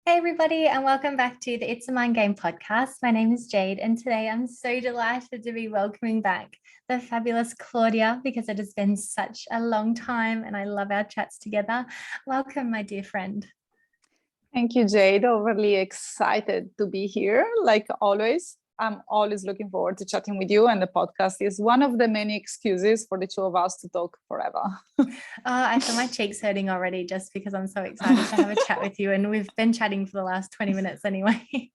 Hey, everybody, and welcome back to the It's a Mind Game podcast. My name is Jade, and today I'm so delighted to be welcoming back the fabulous Claudia because it has been such a long time and I love our chats together. Welcome, my dear friend. Thank you, Jade. Overly excited to be here, like always. I'm always looking forward to chatting with you, and the podcast is one of the many excuses for the two of us to talk forever. I feel my cheeks hurting already just because I'm so excited to have a chat with you, and we've been chatting for the last 20 minutes anyway,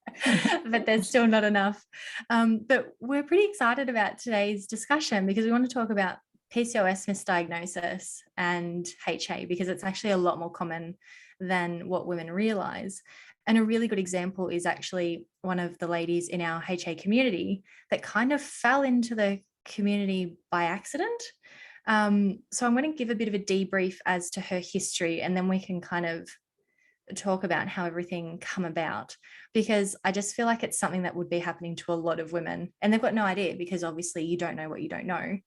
but there's still not enough. But we're pretty excited about today's discussion because we want to talk about PCOS misdiagnosis and HA because it's actually a lot more common than what women realize. And a really good example is actually one of the ladies in our HA community that kind of fell into the community by accident. So I'm going to give a bit of a debrief as to her history, and then we can kind of talk about how everything come about, because I just feel like it's something that would be happening to a lot of women and they've got no idea because obviously you don't know what you don't know.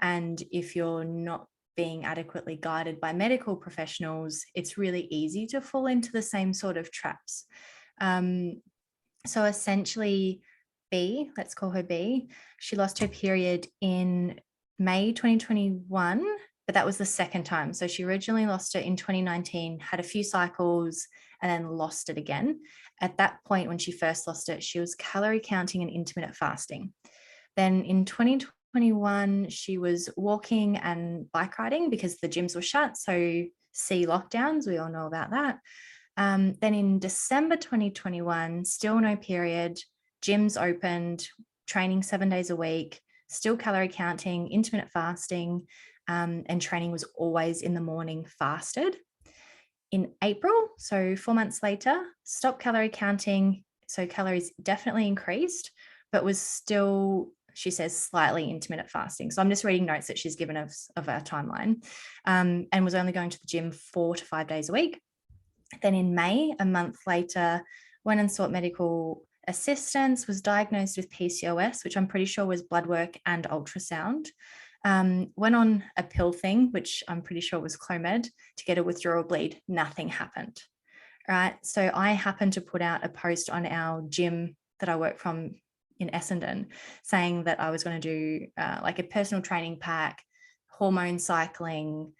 And if you're not being adequately guided by medical professionals, it's really easy to fall into the same sort of traps. So essentially, B, let's call her B, she lost her period in May 2021, but that was the second time. So she originally lost it in 2019, had a few cycles, and then lost it again. At that point, when she first lost it, she was calorie counting and intermittent fasting. Then in 2021, she was walking and bike riding because the gyms were shut. So C lockdowns, we all know about that. Then in December 2021, still no period, gyms opened, training 7 days a week, still calorie counting, intermittent fasting, and training was always in the morning fasted. In April, so 4 months later, stopped calorie counting. So calories definitely increased, but was still, she says, slightly intermittent fasting. So I'm just reading notes that she's given us of our timeline, and was only going to the gym 4 to 5 days a week. Then in May, a month later, went and sought medical assistance, was diagnosed with PCOS, which I'm pretty sure was blood work and ultrasound. Went on a pill thing, which I'm pretty sure was Clomid, to get a withdrawal bleed. Nothing happened. Right. So I happened to put out a post on our gym that I work from in Essendon saying that I was going to do like a personal training pack, hormone cycling,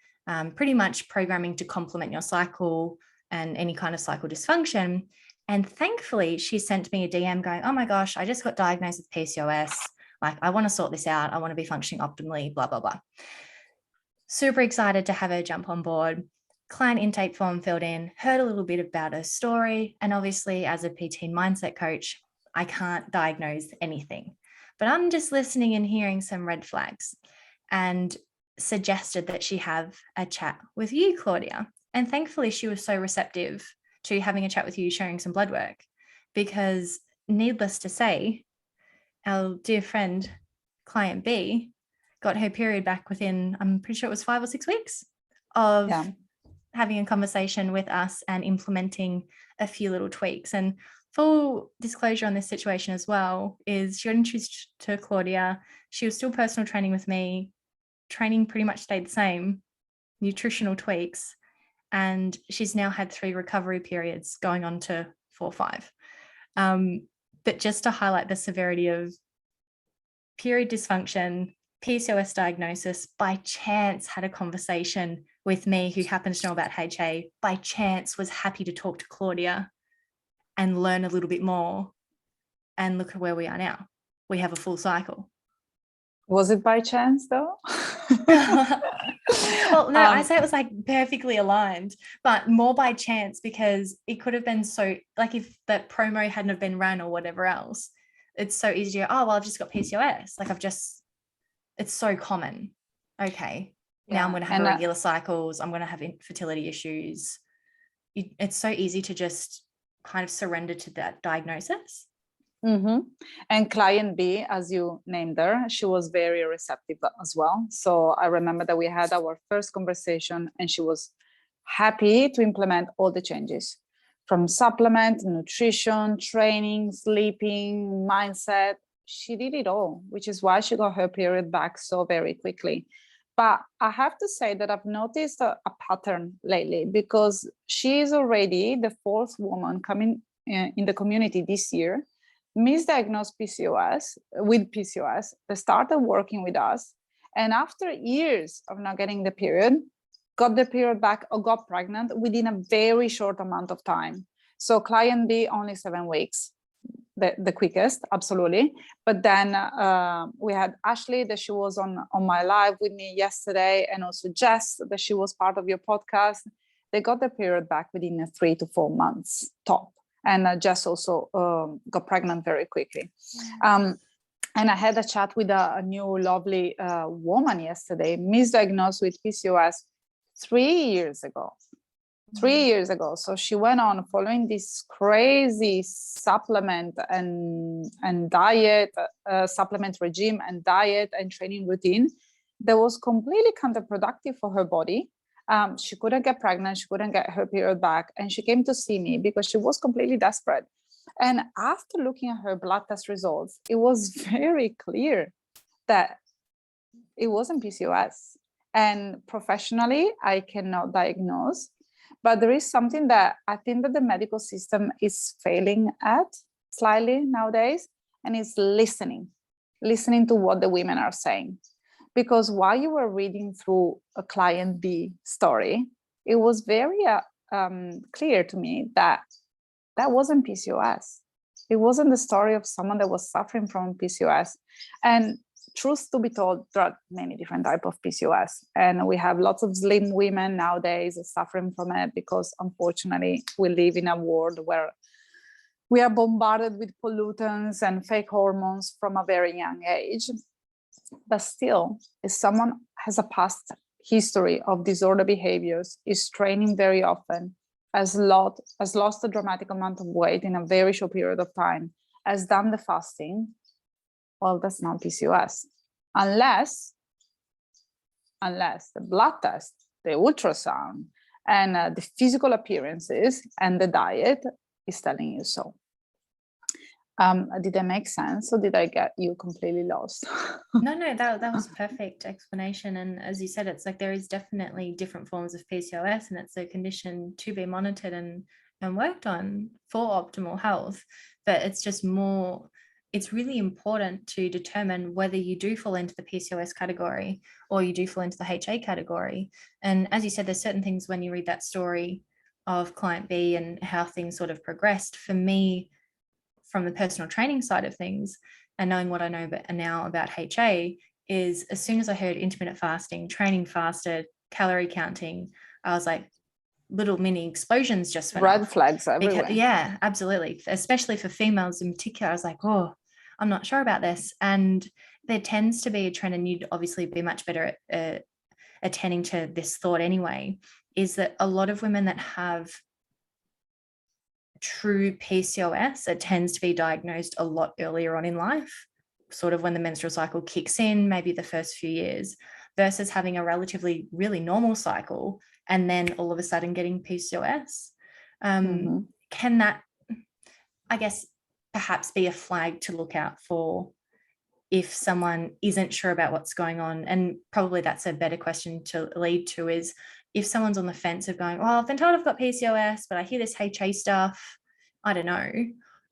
pretty much programming to complement your cycle and any kind of cycle dysfunction. And thankfully, she sent me a DM going, oh my gosh, I just got diagnosed with PCOS. Like, I want to sort this out. I want to be functioning optimally, blah, blah, blah. Super excited to have her jump on board. Client intake form filled in, heard a little bit about her story. And obviously, as a PT mindset coach, I can't diagnose anything. But I'm just listening and hearing some red flags and suggested that she have a chat with you, Claudia. And thankfully, she was so receptive to having a chat with you, sharing some blood work, because needless to say, our dear friend, client B, got her period back within, I'm pretty sure it was 5 or 6 weeks of having a conversation with us and implementing a few little tweaks. And full disclosure on this situation as well is she got introduced to Claudia. She was still personal training with me. Training pretty much stayed the same, nutritional tweaks. And she's now had 3 recovery periods going on to 4 or 5. But just to highlight the severity of period dysfunction, PCOS diagnosis, by chance had a conversation with me who happens to know about HA, by chance was happy to talk to Claudia and learn a little bit more. And look at where we are now. We have a full cycle. Was it by chance though? Well, no, I say it was like perfectly aligned, but more by chance because it could have been so, like if that promo hadn't have been run or whatever else, it's so easy to go, oh, well, I've just got PCOS. Like it's so common. Okay, now I'm going to have irregular cycles. I'm going to have infertility issues. It's so easy to just kind of surrender to that diagnosis. Mm-hmm. And client B, as you named her, she was very receptive as well. So I remember that we had our first conversation and she was happy to implement all the changes from supplement, nutrition, training, sleeping, mindset. She did it all, which is why she got her period back so very quickly. But I have to say that I've noticed a pattern lately, because she is already the 4th woman coming in the community this year, misdiagnosed PCOS with PCOS. They started working with us, and after years of not getting the period, got the period back or got pregnant within a very short amount of time. So client B, only 7 weeks. The quickest, absolutely. But then we had Ashley, that she was on my live with me yesterday, and also Jess, that she was part of your podcast. They got the period back within 3 to 4 months top. And Jess also got pregnant very quickly. And I had a chat with a new lovely woman yesterday, misdiagnosed with PCOS 3 years ago. 3 years ago. So she went on following this crazy supplement and diet, supplement regime and diet and training routine that was completely counterproductive for her body. She couldn't get pregnant, she couldn't get her period back, and she came to see me because she was completely desperate. And after looking at her blood test results, it was very clear that it wasn't PCOS. And professionally, I cannot diagnose. But there is something that I think that the medical system is failing at slightly nowadays, and it's listening to what the women are saying. Because while you were reading through a client B story, it was very clear to me that that wasn't PCOS. It wasn't the story of someone that was suffering from PCOS. And truth to be told, there are many different types of PCOS, and we have lots of slim women nowadays suffering from it, because unfortunately we live in a world where we are bombarded with pollutants and fake hormones from a very young age. But still, if someone has a past history of disorder behaviors, is training very often, has lost a dramatic amount of weight in a very short period of time, has done the fasting, well, that's not PCOS, unless the blood test, the ultrasound, and the physical appearances and the diet is telling you so. Did that make sense, or did I get you completely lost? No, that was a perfect explanation. And as you said, it's like there is definitely different forms of PCOS, and it's a condition to be monitored and worked on for optimal health. But it's just more, it's really important to determine whether you do fall into the PCOS category or you do fall into the HA category. And as you said, there's certain things when you read that story of client B and how things sort of progressed. For me, from the personal training side of things, and knowing what I know now about HA, is as soon as I heard intermittent fasting, training fasted, calorie counting, I was like, little mini explosions just went red off. flags everywhere. Yeah, absolutely. Especially for females in particular, I was like, oh, I'm not sure about this. And there tends to be a trend, and you'd obviously be much better at attending to this thought anyway, is that a lot of women that have true PCOS, it tends to be diagnosed a lot earlier on in life, sort of when the menstrual cycle kicks in, maybe the first few years, versus having a relatively really normal cycle and then all of a sudden getting PCOS. Can that, I guess, perhaps be a flag to look out for if someone isn't sure about what's going on? And probably that's a better question to lead to, is if someone's on the fence of going, well, I've been told I've got PCOS, but I hear this HA stuff, I don't know.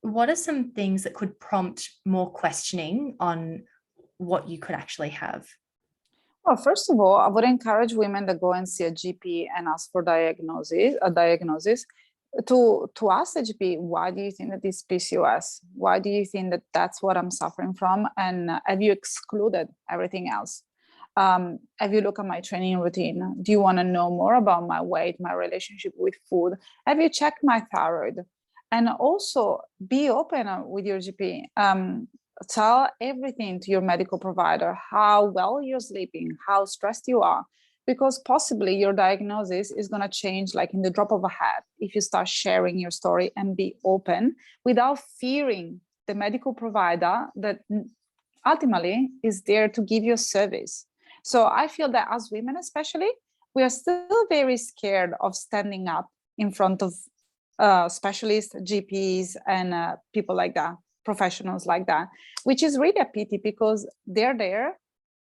What are some things that could prompt more questioning on what you could actually have? Well, first of all, I would encourage women that go and see a GP and ask for a diagnosis to ask the GP, why do you think that this PCOS? Why do you think that that's what I'm suffering from? And have you excluded everything else? Have you looked at my training routine? Do you want to know more about my weight, my relationship with food? Have you checked my thyroid? And also be open with your GP. Tell everything to your medical provider, how well you're sleeping, how stressed you are, because possibly your diagnosis is going to change like in the drop of a hat if you start sharing your story and be open without fearing the medical provider that ultimately is there to give you a service. So I feel that as women especially, we are still very scared of standing up in front of specialists, GPs, and people like that, professionals like that, which is really a pity, because they're there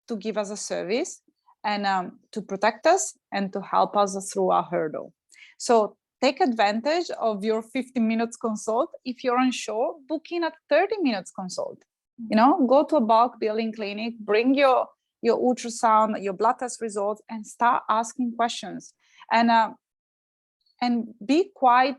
to give us a service, and to protect us and to help us through our hurdle. So take advantage of your 15 minutes consult. If you're unsure, book in a 30 minutes consult. You know, go to a bulk billing clinic, bring your ultrasound, your blood test results, and start asking questions. And be quite,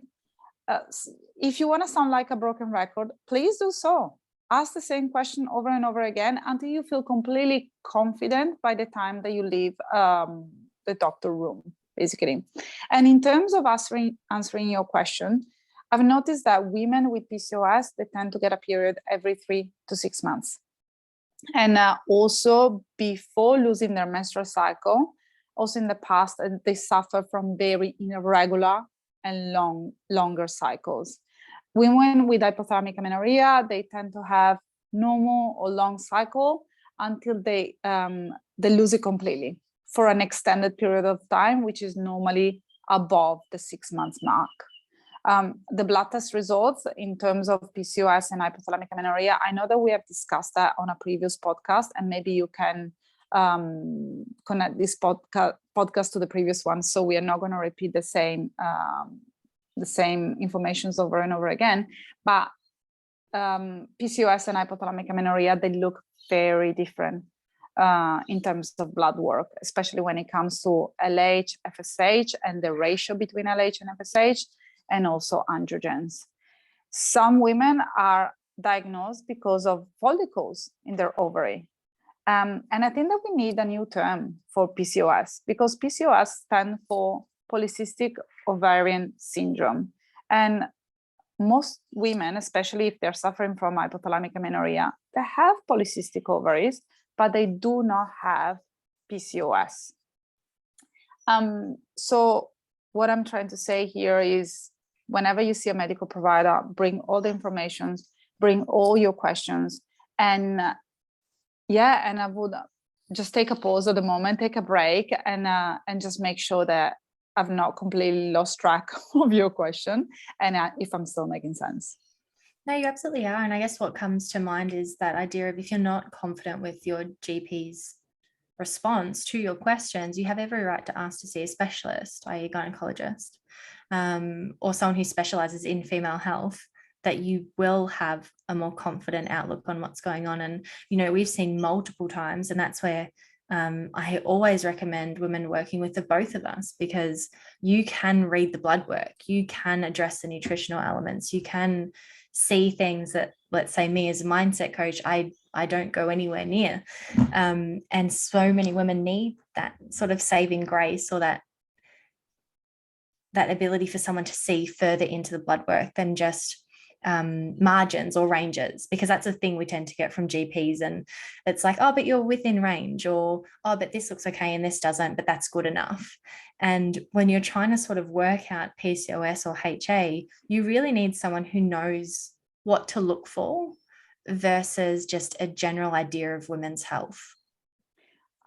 if you want to sound like a broken record, please do so. Ask the same question over and over again until you feel completely confident by the time that you leave the doctor room, basically. And in terms of answering your question, I've noticed that women with PCOS, they tend to get a period every 3 to 6 months. And also before losing their menstrual cycle, also in the past, they suffer from very irregular and longer cycles. Women with hypothalamic amenorrhea, they tend to have normal or long cycle until they lose it completely for an extended period of time, which is normally above the 6 months mark. The blood test results in terms of PCOS and hypothalamic amenorrhea, I know that we have discussed that on a previous podcast, and maybe you can connect this podcast to the previous one, so we are not going to repeat the same informations over and over again. But PCOS and hypothalamic amenorrhea, they look very different in terms of blood work, especially when it comes to LH, FSH, and the ratio between LH and FSH, and also androgens. Some women are diagnosed because of follicles in their ovary. And I think that we need a new term for PCOS, because PCOS stands for polycystic ovarian syndrome. And most women, especially if they're suffering from hypothalamic amenorrhea, they have polycystic ovaries, but they do not have PCOS. So what I'm trying to say here is, whenever you see a medical provider, bring all the information, bring all your questions, and and I would just take a pause at the moment, take a break, and just make sure that I've not completely lost track of your question, and if I'm still making sense. No, you absolutely are. And I guess what comes to mind is that idea of, if you're not confident with your GP's response to your questions, you have every right to ask to see a specialist, i.e. gynecologist, or someone who specializes in female health, that you will have a more confident outlook on what's going on. And, you know, we've seen multiple times, and that's where I always recommend women working with the both of us, because you can read the blood work, you can address the nutritional elements, you can see things that, let's say me as a mindset coach, I don't go anywhere near. And so many women need that sort of saving grace, or that ability for someone to see further into the blood work than just margins or ranges, because that's a thing we tend to get from GPs, and it's like, oh, but you're within range, or oh, but this looks okay and this doesn't, but that's good enough. And when you're trying to sort of work out PCOS or HA, you really need someone who knows what to look for versus just a general idea of women's health.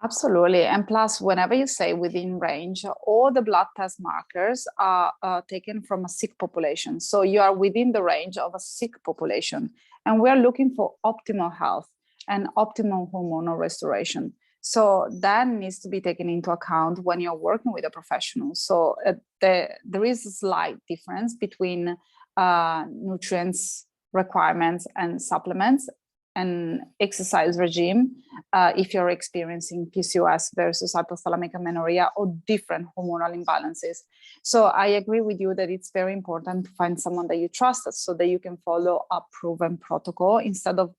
Absolutely. And plus, whenever you say within range, all the blood test markers are taken from a sick population. So you are within the range of a sick population. And we're looking for optimal health and optimal hormonal restoration. So that needs to be taken into account when you're working with a professional. So there is a slight difference between nutrients requirements and supplements and exercise regime if you're experiencing PCOS versus hypothalamic amenorrhea or different hormonal imbalances. So I agree with you that it's very important to find someone that you trust, so that you can follow a proven protocol instead of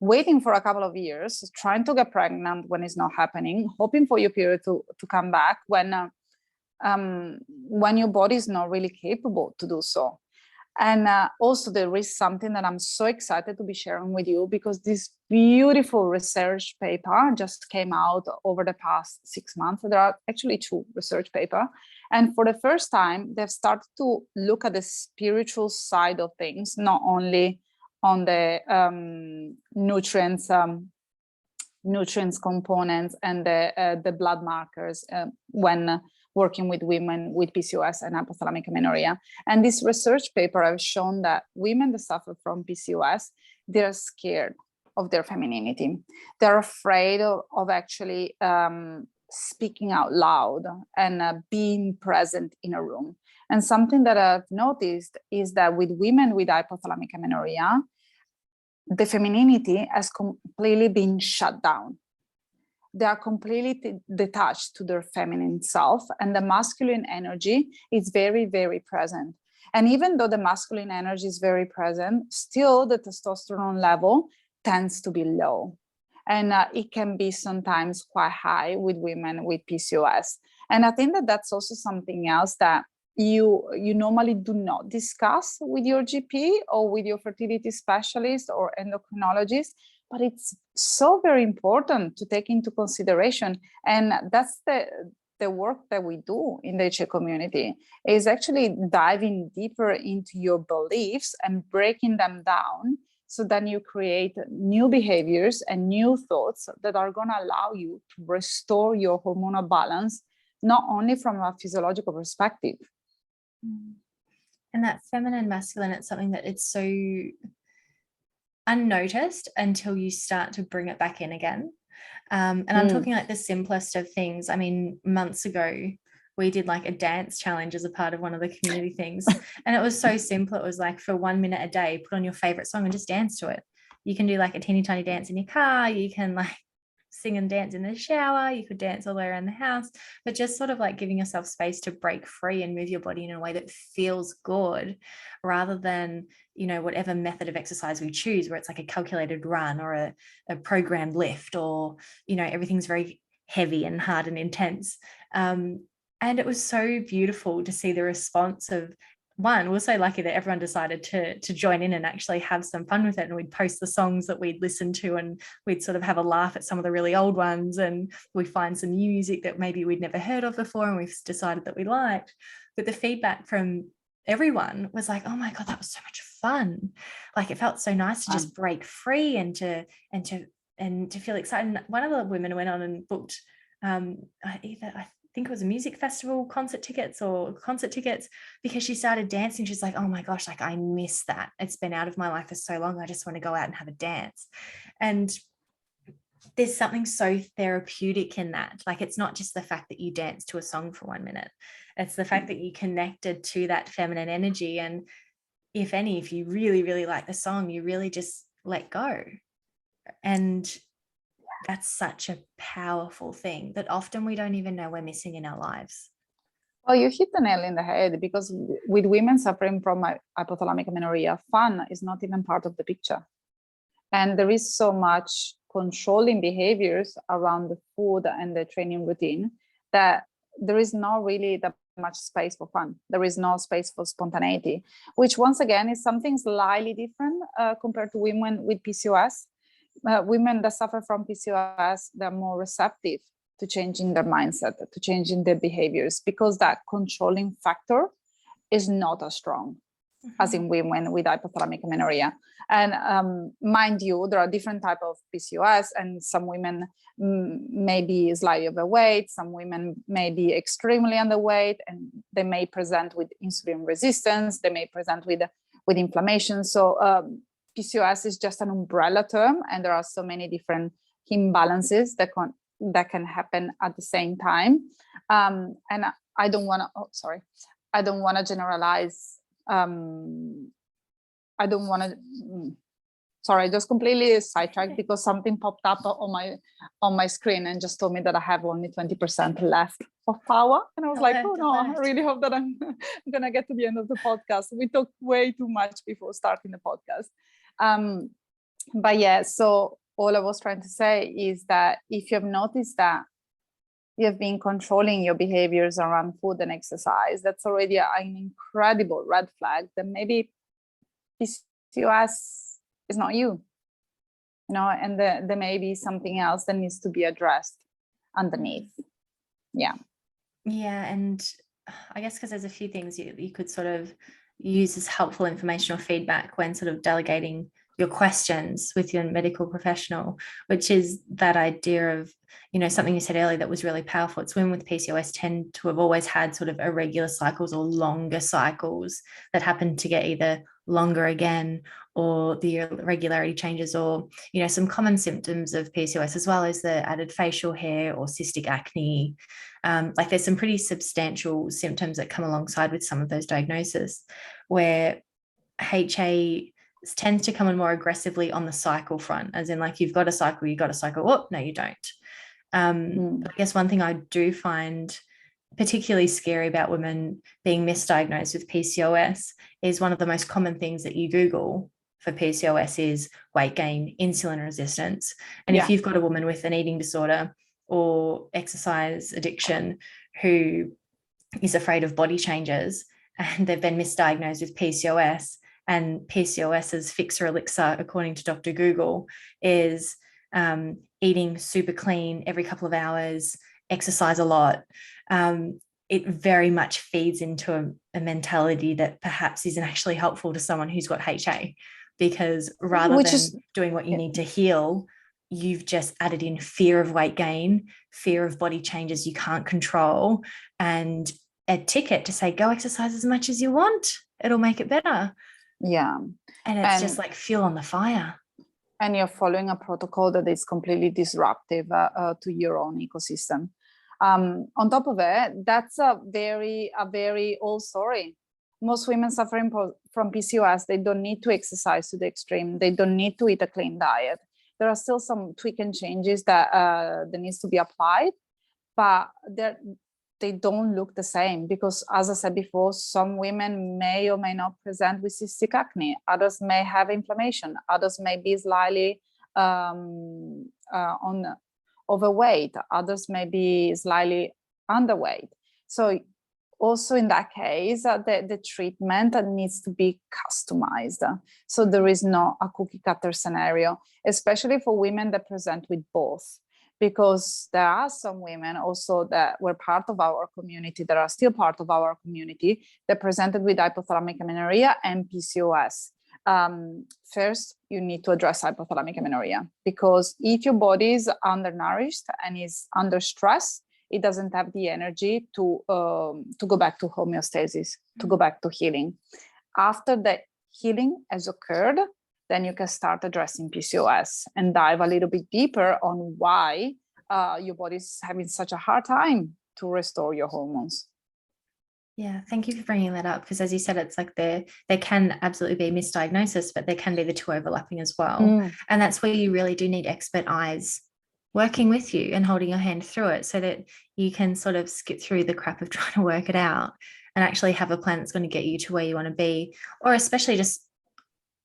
waiting for a couple of years, trying to get pregnant when it's not happening, hoping for your period to come back when your body is not really capable to do so. And also there is something that I'm so excited to be sharing with you, because this beautiful research paper just came out over the past 6 months. There are actually 2 research papers. And for the first time, they've started to look at the spiritual side of things, not only on the nutrients components and the blood markers when working with women with PCOS and hypothalamic amenorrhea. And this research paper has shown that women that suffer from PCOS, they're scared of their femininity. They're afraid of actually speaking out loud and being present in a room. And something that I've noticed is that with women with hypothalamic amenorrhea, the femininity has completely been shut down. They are completely detached to their feminine self, and the masculine energy is very, very present. And even though the masculine energy is very present, still the testosterone level tends to be low. And it can be sometimes quite high with women with PCOS. And I think that that's also something else that you normally do not discuss with your GP or with your fertility specialist or endocrinologist, but it's so very important to take into consideration. And that's the work that we do in the HA community, is actually diving deeper into your beliefs and breaking them down, so then you create new behaviors and new thoughts that are going to allow you to restore your hormonal balance, not only from a physiological perspective. And that feminine masculine, it's something that it's so unnoticed until you start to bring it back in again. And I'm talking like the simplest of things. I mean, months ago, we did like a dance challenge as a part of one of the community things. And it was so simple. It was like, for 1 minute a day, put on your favorite song and just dance to it. You can do like a teeny tiny dance in your car. You can like sing and dance in the shower. You could dance all the way around the house, but just sort of like giving yourself space to break free and move your body in a way that feels good, rather than, you know, whatever method of exercise we choose, where it's like a calculated run or a programmed lift, or, you know, everything's very heavy and hard and intense. And it was so beautiful to see the response of, one, we're so lucky that everyone decided to join in and actually have some fun with it. And we'd post the songs that we'd listen to, and we'd sort of have a laugh at some of the really old ones. And we find some new music that maybe we'd never heard of before, and we've decided that we liked. But the feedback from everyone was like, oh my God, that was so much fun. Like, it felt so nice to just break free and to feel excited. And one of the women went on and booked I think it was a music festival concert tickets, because she started dancing. She's like, oh my gosh, like I miss that. It's been out of my life for so long. I just want to go out and have a dance. And there's something so therapeutic in that. Like, it's not just the fact that you dance to a song for 1 minute. It's the fact that you connected to that feminine energy. And if you really, really like the song, you really just let go. And that's such a powerful thing that often we don't even know we're missing in our lives. Well, you hit the nail in the head, because with women suffering from hypothalamic amenorrhea, fun is not even part of the picture. And there is so much controlling behaviors around the food and the training routine that there is not really that much space for fun. There is no space for spontaneity, which once again is something slightly different compared to women with PCOS. Women that suffer from PCOS, they're more receptive to changing their mindset, to changing their behaviors, because that controlling factor is not as strong as in women with hypothalamic amenorrhea. And mind you, there are different types of PCOS, and some women may be slightly overweight, some women may be extremely underweight, and they may present with insulin resistance, they may present with inflammation. So PCOS is just an umbrella term, and there are so many different imbalances that can happen at the same time. And I don't want to generalize. I just completely sidetracked because something popped up on my screen and just told me that I have only 20% left of power. And I was like, oh no, I really hope that I'm going to get to the end of the podcast. We talked way too much before starting the podcast. But yeah, so all I was trying to say is that if you have noticed that you have been controlling your behaviors around food and exercise, that's already an incredible red flag that maybe PCOS is not you, and there may be something else that needs to be addressed underneath. Yeah. And I guess because there's a few things you could sort of use as helpful information or feedback when sort of delegating your questions with your medical professional, which is that idea of, something you said earlier that was really powerful. It's women with PCOS tend to have always had sort of irregular cycles or longer cycles that happen to get either longer again, or the irregularity changes, or, you know, some common symptoms of PCOS, as well as the added facial hair or cystic acne. Like there's some pretty substantial symptoms that come alongside with some of those diagnoses, where HA tends to come in more aggressively on the cycle front, as in like, you've got a cycle, oh, no, you don't. I guess one thing I do find particularly scary about women being misdiagnosed with PCOS is one of the most common things that you Google for PCOS is weight gain, insulin resistance. And if you've got a woman with an eating disorder or exercise addiction who is afraid of body changes and they've been misdiagnosed with PCOS, and PCOS's fix or elixir, according to Dr. Google, is eating super clean every couple of hours, exercise a lot, it very much feeds into a mentality that perhaps isn't actually helpful to someone who's got HA, because rather than doing what you need to heal, you've just added in fear of weight gain, fear of body changes you can't control, and a ticket to say, go exercise as much as you want. It'll make it better. Yeah. And it's just like fuel on the fire. And you're following a protocol that is completely disruptive to your own ecosystem. On top of it, that's a very old story. Most women suffering from PCOS, they don't need to exercise to the extreme. They don't need to eat a clean diet. There are still some tweak and changes that needs to be applied, but they don't look the same, because, as I said before, some women may or may not present with cystic acne. Others may have inflammation. Others may be slightly overweight. Others may be slightly underweight. So also in that case, the treatment needs to be customized. So there is not a cookie cutter scenario, especially for women that present with both. Because there are some women also that were part of our community, that are still part of our community, that presented with hypothalamic amenorrhea and PCOS. First, you need to address hypothalamic amenorrhea, because if your body is undernourished and is under stress, it doesn't have the energy to go back to homeostasis, to go back to healing. After the healing has occurred, then you can start addressing PCOS and dive a little bit deeper on why your body's having such a hard time to restore your hormones. Yeah, thank you for bringing that up, because as you said, it's like there can absolutely be misdiagnosis, but there can be the two overlapping as well. And that's where you really do need expert eyes working with you and holding your hand through it, so that you can sort of skip through the crap of trying to work it out and actually have a plan that's going to get you to where you want to be, or especially just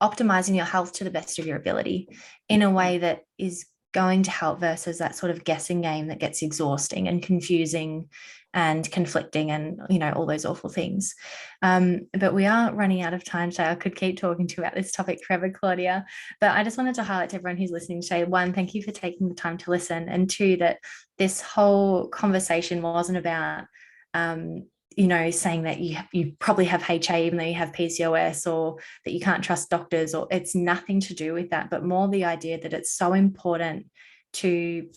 optimizing your health to the best of your ability in a way that is going to help, versus that sort of guessing game that gets exhausting and confusing and conflicting and, you know, all those awful things. But we are running out of time today. I could keep talking to you about this topic forever, Claudia, but I just wanted to highlight to everyone who's listening today, one, thank you for taking the time to listen, and two, that this whole conversation wasn't about you know, saying that you probably have HA even though you have PCOS, or that you can't trust doctors, or it's nothing to do with that, but more the idea that it's so important to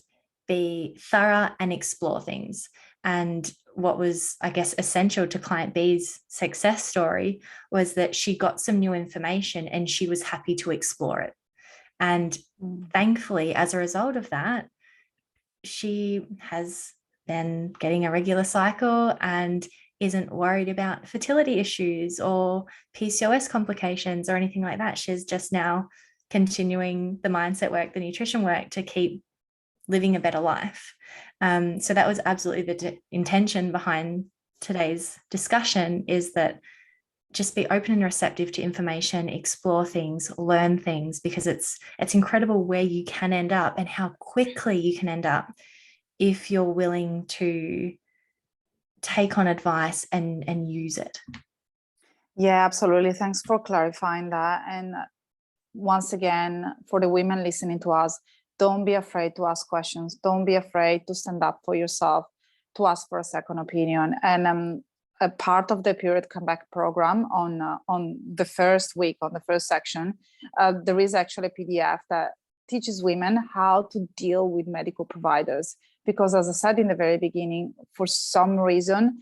be thorough and explore things. And what was, I guess, essential to client B's success story was that she got some new information and she was happy to explore it. And thankfully, as a result of that, she has been getting a regular cycle and isn't worried about fertility issues or PCOS complications or anything like that. She's just now continuing the mindset work, the nutrition work, to keep living a better life. So that was absolutely the intention behind today's discussion, is that just be open and receptive to information, explore things, learn things, because it's incredible where you can end up and how quickly you can end up if you're willing to take on advice and use it. Yeah, absolutely. Thanks for clarifying that. And once again, for the women listening to us, don't be afraid to ask questions. Don't be afraid to stand up for yourself, to ask for a second opinion. And a part of the Period Comeback program on the first week, on the first section, there is actually a PDF that teaches women how to deal with medical providers. Because as I said in the very beginning, for some reason,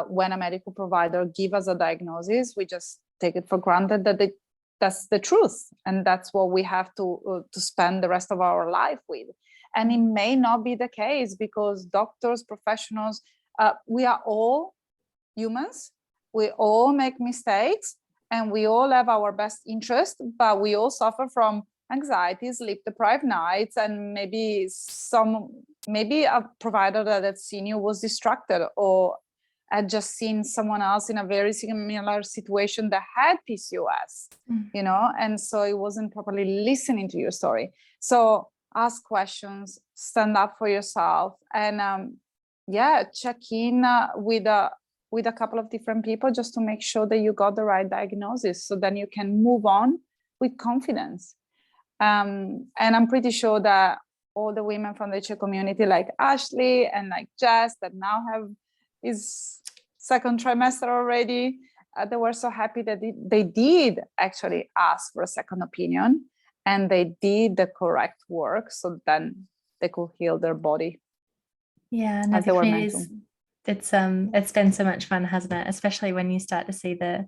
when a medical provider gives us a diagnosis, we just take it for granted that that's the truth, and that's what we have to spend the rest of our life with. And it may not be the case, because doctors, professionals, we are all humans. We all make mistakes, and we all have our best interest, but we all suffer from anxiety, sleep deprived nights, and maybe a provider that had seen you was distracted, or had just seen someone else in a very similar situation that had PCOS, you know, and so it wasn't properly listening to your story. So ask questions, stand up for yourself, and check in with a couple of different people just to make sure that you got the right diagnosis, so then you can move on with confidence. And I'm pretty sure that all the women from the HA community, like Ashley and like Jess, that now have his second trimester already, they were so happy that they did actually ask for a second opinion, and they did the correct work, so then they could heal their body. Yeah, no, the community it's been so much fun, hasn't it? Especially when you start to see the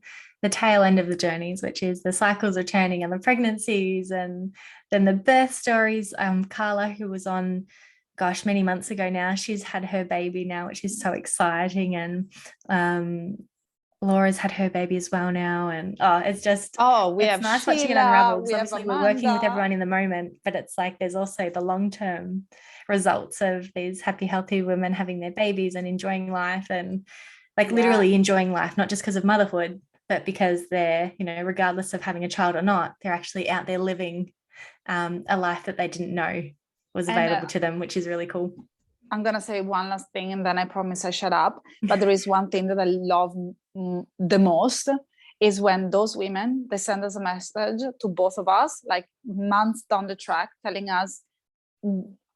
tail end of the journeys, which is the cycles returning and the pregnancies, and then the birth stories. Carla, who was on, gosh, many months ago now, she's had her baby now, which is so exciting. And Laura's had her baby as well now. And it's nice watching it unravel, because obviously we're working with everyone in the moment, but it's like there's also the long-term results of these happy, healthy women having their babies and enjoying life, and literally enjoying life, not just because of motherhood, but because they're, you know, regardless of having a child or not, they're actually out there living a life that they didn't know was available to them, which is really cool. I'm going to say one last thing, and then I promise I shut up. But there is one thing that I love the most, is when those women, they send us a message to both of us, like months down the track, telling us,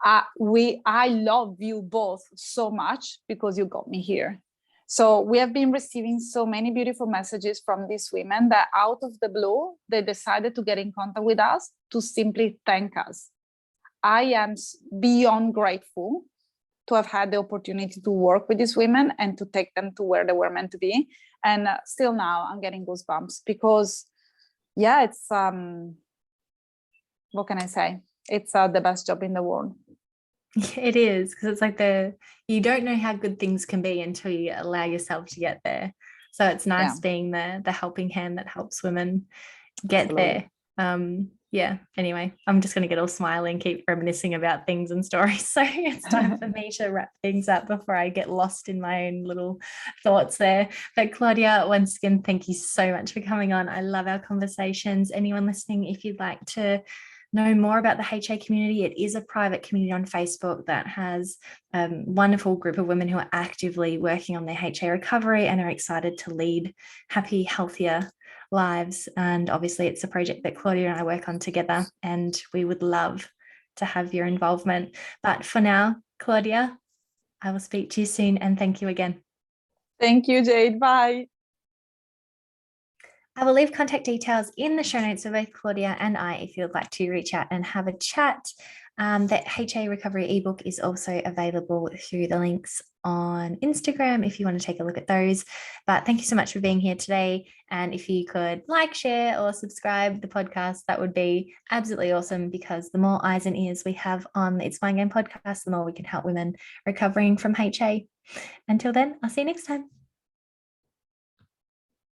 I love you both so much because you got me here. So we have been receiving so many beautiful messages from these women that out of the blue, they decided to get in contact with us to simply thank us. I am beyond grateful to have had the opportunity to work with these women and to take them to where they were meant to be. And still now I'm getting goosebumps, because it's, what can I say? It's the best job in the world. It is, because it's like you don't know how good things can be until you allow yourself to get there. So it's nice being the helping hand that helps women get there. Anyway, I'm just going to get all smiley and keep reminiscing about things and stories. So it's time for me to wrap things up before I get lost in my own little thoughts there. But Claudia, once again, thank you so much for coming on. I love our conversations. Anyone listening, if you'd like to know more about the HA community, it is a private community on Facebook that has a wonderful group of women who are actively working on their HA recovery and are excited to lead happy, healthier lives. And obviously it's a project that Claudia and I work on together, and we would love to have your involvement. But for now, Claudia, I will speak to you soon, and thank you again. Thank you, Jade. Bye. I will leave contact details in the show notes for both Claudia and I if you'd like to reach out and have a chat. The HA Recovery Ebook is also available through the links on Instagram if you want to take a look at those. But thank you so much for being here today. And if you could like, share, or subscribe the podcast, that would be absolutely awesome, because the more eyes and ears we have on the It's Fine Game podcast, the more we can help women recovering from HA. Until then, I'll see you next time.